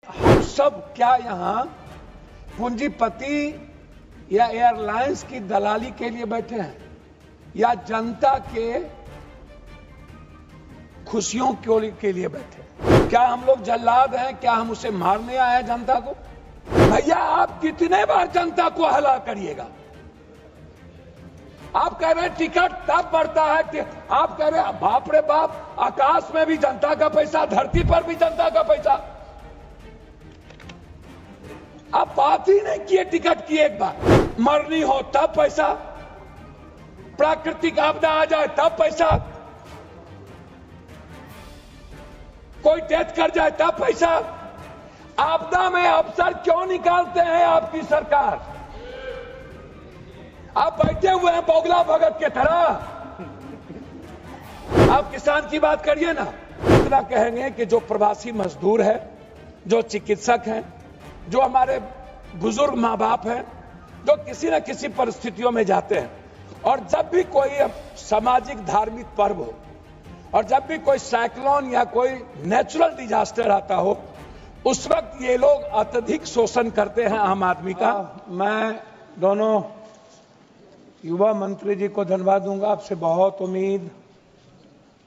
हम सब क्या यहाँ पूंजीपति या एयरलाइंस की दलाली के लिए बैठे हैं या जनता के खुशियों के लिए बैठे हैं? क्या हम लोग जल्लाद हैं? क्या हम उसे मारने आए हैं जनता को? भैया आप कितने बार जनता को हला करिएगा? आप कह रहे हैं टिकट तब बढ़ता है, आप कह रहे हैं बाप रे बाप, आकाश में भी जनता का पैसा, धरती पर भी जनता का पैसा। आप बात ही नहीं किए टिकट की। एक बार मरनी हो तब पैसा, प्राकृतिक आपदा आ जाए तब पैसा, कोई डेथ कर जाए तब पैसा। आपदा में अफसर क्यों निकालते हैं आपकी सरकार? आप बैठे हुए हैं बोगला भगत के तरह। आप किसान की बात करिए ना। इतना कहेंगे कि जो प्रवासी मजदूर है, जो चिकित्सक हैं, जो हमारे बुजुर्ग माँ बाप हैं, जो किसी न किसी परिस्थितियों में जाते हैं, और जब भी कोई सामाजिक धार्मिक पर्व हो और जब भी कोई साइक्लोन या कोई नेचुरल डिजास्टर आता हो, उस वक्त ये लोग अत्यधिक शोषण करते हैं आम आदमी का। मैं दोनों युवा मंत्री जी को धन्यवाद दूंगा। आपसे बहुत उम्मीद,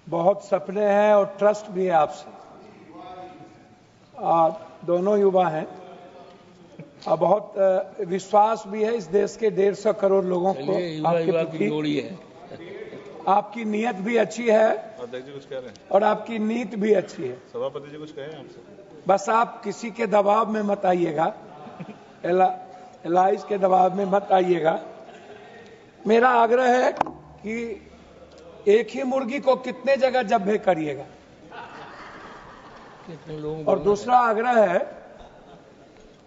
बहुत सपने हैं और ट्रस्ट भी है आपसे। दोनों युवा हैं और बहुत विश्वास भी है इस देश के 150 करोड़ लोगों को आपके प्रति। आपकी नीयत भी अच्छी है और आपकी नीति भी अच्छी है। सभापति जी कुछ कहें आपसे? बस आप किसी के दबाव में मत आइएगा, एलाइज के दबाव में मत आइएगा। मेरा आग्रह है कि एक ही मुर्गी को कितने जगह जब्बे करिएगा। और दूसरा आग्रह है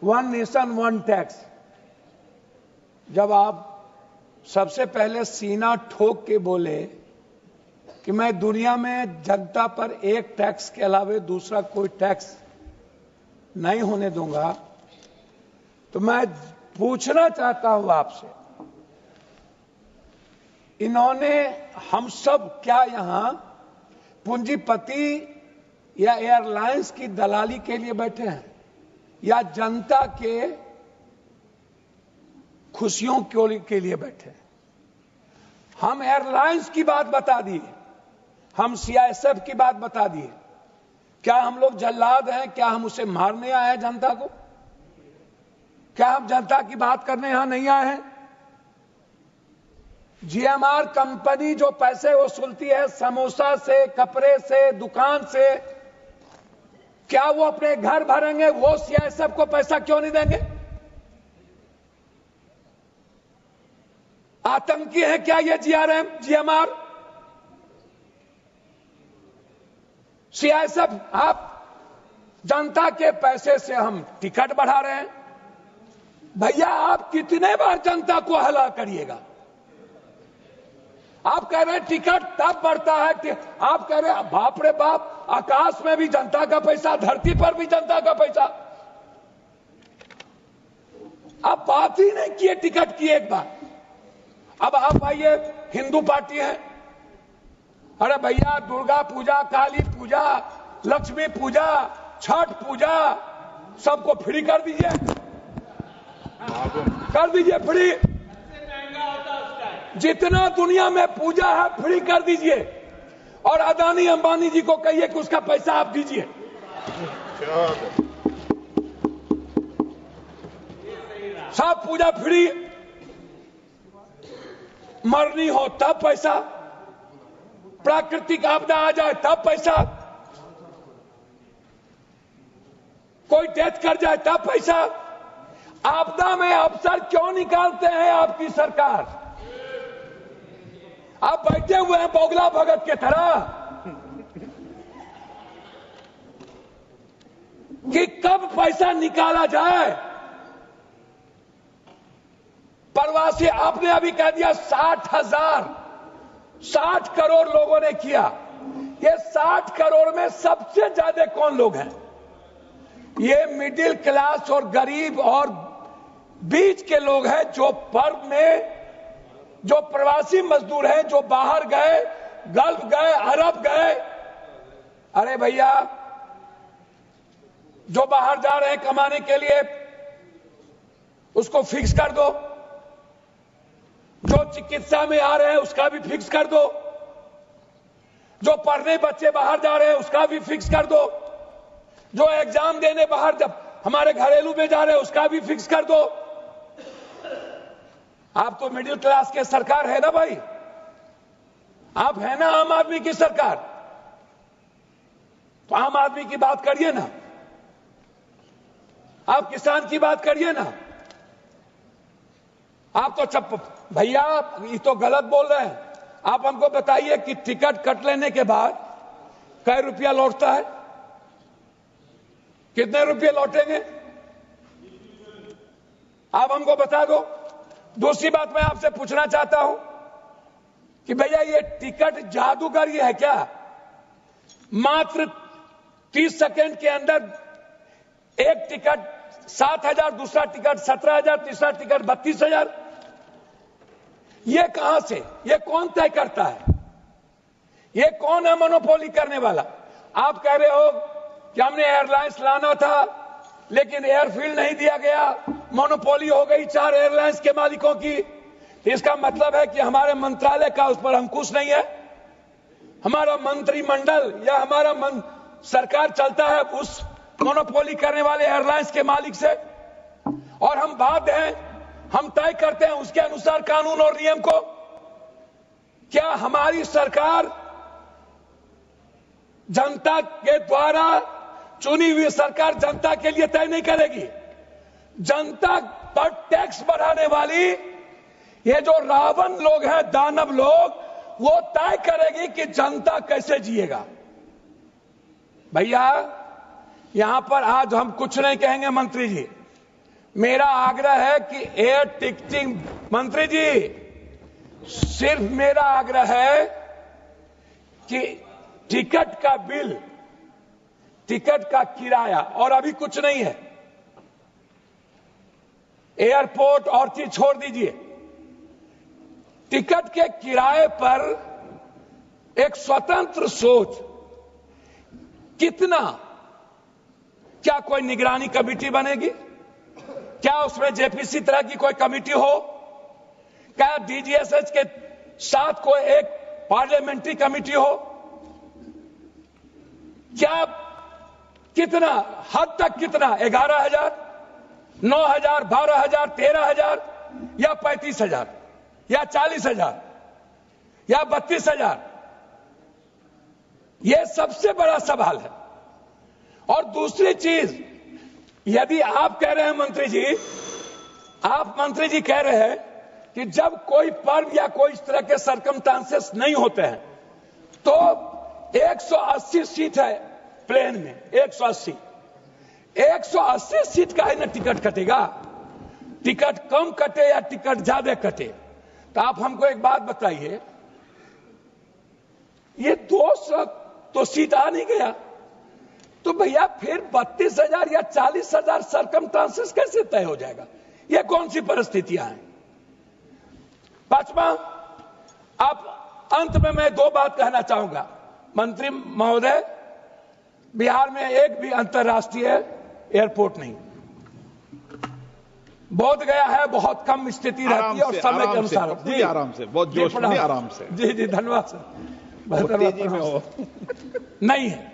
वन नेशन वन टैक्स। जब आप सबसे पहले सीना ठोक के बोले कि मैं दुनिया में जनता पर एक टैक्स के अलावे दूसरा कोई टैक्स नहीं होने दूंगा, तो मैं पूछना चाहता हूं आपसे, इन्होंने हम सब क्या यहां पूंजीपति या एयरलाइंस की दलाली के लिए बैठे हैं या जनता के खुशियों के लिए बैठे हैं? हम एयरलाइंस की बात बता दिए, हम सीआईएसएफ की बात बता दिए। क्या हम लोग जल्लाद हैं? क्या हम उसे मारने आए हैं जनता को? क्या हम जनता की बात करने यहां नहीं आए हैं? जीएमआर कंपनी जो पैसे वसूलती है समोसा से, कपड़े से, दुकान से, क्या वो अपने घर भरेंगे? वो सीआईएसएफ को पैसा क्यों नहीं देंगे? आतंकी है क्या ये जीएमआर? सीआईएसएफ, आप जनता के पैसे से हम टिकट बढ़ा रहे हैं। भैया आप कितने बार जनता को हला करिएगा? आप कह रहे हैं टिकट तब बढ़ता है, आप कह रहे हैं बाप रे बाप, आकाश में भी जनता का पैसा, धरती पर भी जनता का पैसा। आप बात ही नहीं किए टिकट की। एक बार अब आप आइए, हिंदू पार्टी है, अरे भैया दुर्गा पूजा, काली पूजा, लक्ष्मी पूजा, छठ पूजा सबको फ्री कर दीजिए, फ्री। जितना दुनिया में पूजा है फ्री कर दीजिए, और अदानी अंबानी जी को कहिए कि उसका पैसा आप दीजिए। सब पूजा फ्री। मरनी हो तब पैसा, प्राकृतिक आपदा आ जाए तब पैसा, कोई डेथ कर जाए तब पैसा। आपदा में अफसर क्यों निकालते हैं आपकी सरकार? आप बैठे हुए हैं बोगला भगत के तरह कि कब पैसा निकाला जाए। प्रवासी, आपने अभी कह दिया 60 करोड़ लोगों ने किया। ये 60 करोड़ में सबसे ज्यादा कौन लोग हैं? ये मिडिल क्लास और गरीब और बीच के लोग हैं, जो पर्व में, जो प्रवासी मजदूर हैं, जो बाहर गए, गल्फ गए, अरब गए। अरे भैया जो बाहर जा रहे हैं कमाने के लिए उसको फिक्स कर दो, जो चिकित्सा में आ रहे हैं उसका भी फिक्स कर दो, जो पढ़ने बच्चे बाहर जा रहे हैं उसका भी फिक्स कर दो, जो एग्जाम देने बाहर जब हमारे घरेलू में जा रहे हैं उसका भी फिक्स कर दो। आप तो मिडिल क्लास के सरकार है ना भाई, आप है ना आम आदमी की सरकार, तो आम आदमी की बात करिए ना, आप किसान की बात करिए ना। आप तो चप भैया ये तो गलत बोल रहे हैं। आप हमको बताइए कि टिकट कट लेने के बाद कै रुपया लौटता है, कितने रुपये लौटेंगे आप हमको बता दो। दूसरी बात मैं आपसे पूछना चाहता हूं कि भैया ये टिकट जादूगरी है क्या? मात्र 30 सेकंड के अंदर एक टिकट 7,000, दूसरा टिकट 17,000, तीसरा टिकट 32,000। ये कहां से, ये कौन तय करता है? ये कौन है मोनोपोली करने वाला? आप कह रहे हो कि हमने एयरलाइंस लाना था लेकिन एयरफील्ड नहीं दिया गया, मोनोपोली हो गई 4 एयरलाइंस के मालिकों की। इसका मतलब है कि हमारे मंत्रालय का उस पर अंकुश नहीं है, हमारा मंत्रिमंडल या हमारा सरकार चलता है उस मोनोपोली करने वाले एयरलाइंस के मालिक से, और हम बाध्य हैं, हम तय करते हैं उसके अनुसार कानून और नियम को। क्या हमारी सरकार जनता के द्वारा चुनी हुई सरकार जनता के लिए तय नहीं करेगी? जनता पर टैक्स बढ़ाने वाली ये जो रावण लोग हैं, दानव लोग, वो तय करेगी कि जनता कैसे जिएगा। भैया यहां पर आज हम कुछ नहीं कहेंगे मंत्री जी, मेरा आग्रह है कि एयर टिकटिंग, मंत्री जी सिर्फ मेरा आग्रह है कि टिकट का बिल, टिकट का किराया, और अभी कुछ नहीं है, एयरपोर्ट और चीज छोड़ दीजिए, टिकट के किराए पर एक स्वतंत्र सोच, कितना, क्या कोई निगरानी कमेटी बनेगी? क्या उसमें जेपीसी तरह की कोई कमेटी हो? क्या डीजीएसएच के साथ कोई एक पार्लियामेंट्री कमेटी हो? क्या, कितना, हद तक कितना, 11,000, 9,000, 12,000, 13,000 या 35,000 या 40,000 या 32,000? यह सबसे बड़ा सवाल है। और दूसरी चीज, यदि आप कह रहे हैं मंत्री जी, आप मंत्री जी कह रहे हैं कि जब कोई पर्व या कोई इस तरह के सर्कमस्टांसेस नहीं होते हैं तो 180 सीट है प्लेन में, 180 सीट का है ना टिकट कटेगा? टिकट कम कटे या टिकट ज्यादा कटे? तो आप हमको एक बात बताइए, ये 200 तो सीट आ नहीं गया, तो भैया फिर 32,000 या 40,000 सर्कमस्टांसेस कैसे तय हो जाएगा? ये कौन सी परिस्थितियां हैं? पांचवा, आप अंत में मैं 2 बात कहना चाहूंगा। मंत्री महोदय, बिहार में एक भी अंतर्राष्ट्रीय एयरपोर्ट नहीं, बोध गया है बहुत कम स्थिति रहती है और समय के अनुसार। जी आराम से, बहुत जोश में, आराम से। जी जी धन्यवाद सर। तेजी में हो नहीं है,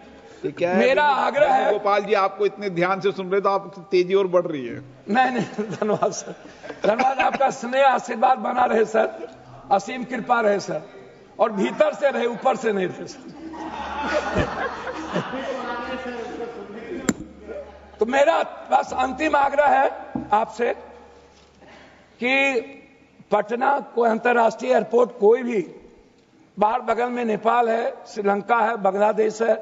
मेरा आग्रह है। गोपाल जी आपको इतने ध्यान से सुन रहे तो आप तेजी और बढ़ रही है। नहीं, धन्यवाद सर, धन्यवाद। आपका स्नेह आशीर्वाद बना रहे सर, असीम कृपा रहे सर, और भीतर से रहे, ऊपर से नहीं रहे सर। तो मेरा बस अंतिम आग्रह है आपसे कि पटना को अंतर्राष्ट्रीय एयरपोर्ट कोई भी, बाहर बगल में नेपाल है, श्रीलंका है, बांग्लादेश है,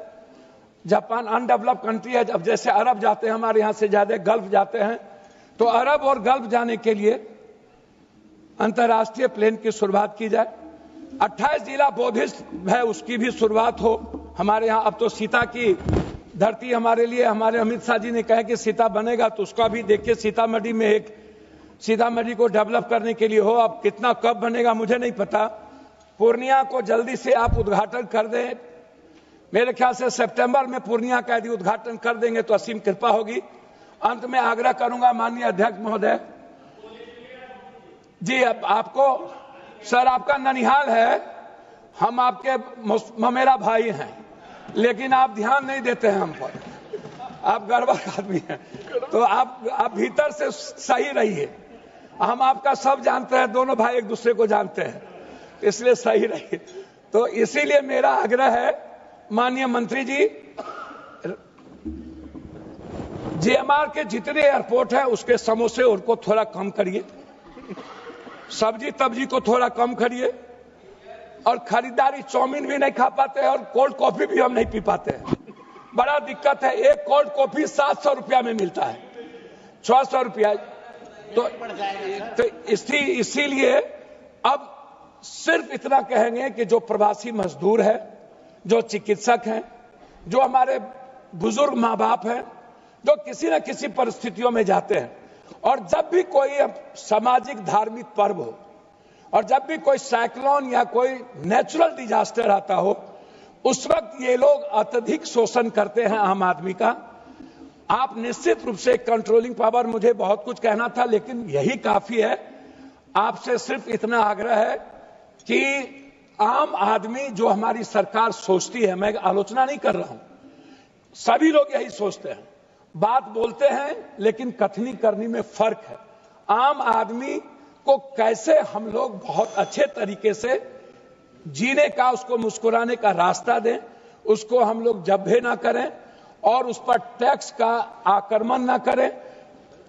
जापान, अनडेवलप्ड कंट्री है। अब जैसे अरब जाते हैं, हमारे यहां से ज्यादा गल्फ जाते हैं, तो अरब और गल्फ जाने के लिए अंतर्राष्ट्रीय प्लेन की शुरुआत की जाए। 28 जिला बोधिस्ट है, उसकी भी शुरुआत हो हमारे यहां। अब तो सीता की धरती हमारे लिए, हमारे अमित शाह जी ने कहा कि सीता बनेगा, तो उसका भी देखिए सीतामढ़ी में एक, सीतामढ़ी को डेवलप करने के लिए हो। अब कितना कब बनेगा मुझे नहीं पता। पूर्णिया को जल्दी से आप उद्घाटन कर दें। मेरे ख्याल से सितंबर में पूर्णिया का यदि उद्घाटन कर देंगे तो असीम कृपा होगी। अंत में आग्रह करूंगा माननीय अध्यक्ष महोदय जी, अब आपको सर आपका ननिहाल है, हम आपके ममेरा भाई हैं, लेकिन आप ध्यान नहीं देते हैं हम पर, आप गड़बड़ आदमी हैं, तो आप भीतर से सही रहिए। हम आपका सब जानते हैं, दोनों भाई एक दूसरे को जानते हैं, इसलिए सही रहिए। तो इसीलिए मेरा आग्रह है माननीय मंत्री जी, जीएमआर के जितने एयरपोर्ट है उसके समोसे उनको थोड़ा कम करिए, सब्जी तब्जी को थोड़ा कम करिए, और खरीदारी चाउमीन भी नहीं खा पाते हैं और कोल्ड कॉफी भी हम नहीं पी पाते हैं, बड़ा दिक्कत है। एक कोल्ड कॉफी 700 रुपया में मिलता है, 600 रुपया। तो इसीलिए अब सिर्फ इतना कहेंगे कि जो प्रवासी मजदूर है, जो चिकित्सक हैं, जो हमारे बुजुर्ग माँ बाप हैं, जो किसी न किसी परिस्थितियों में जाते हैं, और जब भी कोई सामाजिक धार्मिक पर्व हो, और जब भी कोई साइक्लोन या कोई नेचुरल डिजास्टर आता हो, उस वक्त ये लोग अत्यधिक शोषण करते हैं आम आदमी का। आप निश्चित रूप से कंट्रोलिंग पावर, मुझे बहुत कुछ कहना था लेकिन यही काफी है। आपसे सिर्फ इतना आग्रह है कि आम आदमी जो हमारी सरकार सोचती है, मैं आलोचना नहीं कर रहा हूं, सभी लोग यही सोचते हैं, बात बोलते हैं लेकिन कथनी करनी में फर्क है। आम आदमी को कैसे हम लोग बहुत अच्छे तरीके से जीने का, उसको मुस्कुराने का रास्ता दें, उसको हम लोग जब्बे ना करें और उस पर टैक्स का आक्रमण ना करें,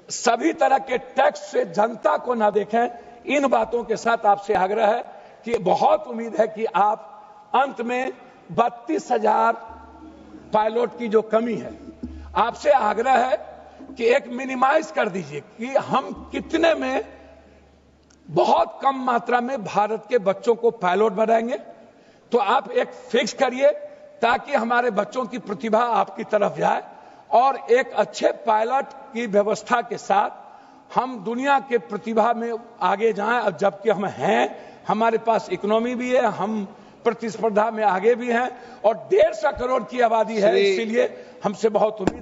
सभी तरह के टैक्स से जनता को ना देखें। इन बातों के साथ आपसे आग्रह है कि बहुत उम्मीद है कि आप अंत में 32,000 पायलट की जो कमी है, आपसे आग्रह है कि एक मिनिमाइज कर दीजिए कि हम कितने में, बहुत कम मात्रा में भारत के बच्चों को पायलट बनाएंगे, तो आप एक फिक्स करिए ताकि हमारे बच्चों की प्रतिभा आपकी तरफ जाए और एक अच्छे पायलट की व्यवस्था के साथ हम दुनिया के प्रतिभा में आगे जाएं। अब जबकि हम हैं, हमारे पास इकोनॉमी भी है, हम प्रतिस्पर्धा में आगे भी हैं और 150 करोड़ की आबादी है, इसीलिए हमसे बहुत उम्मीद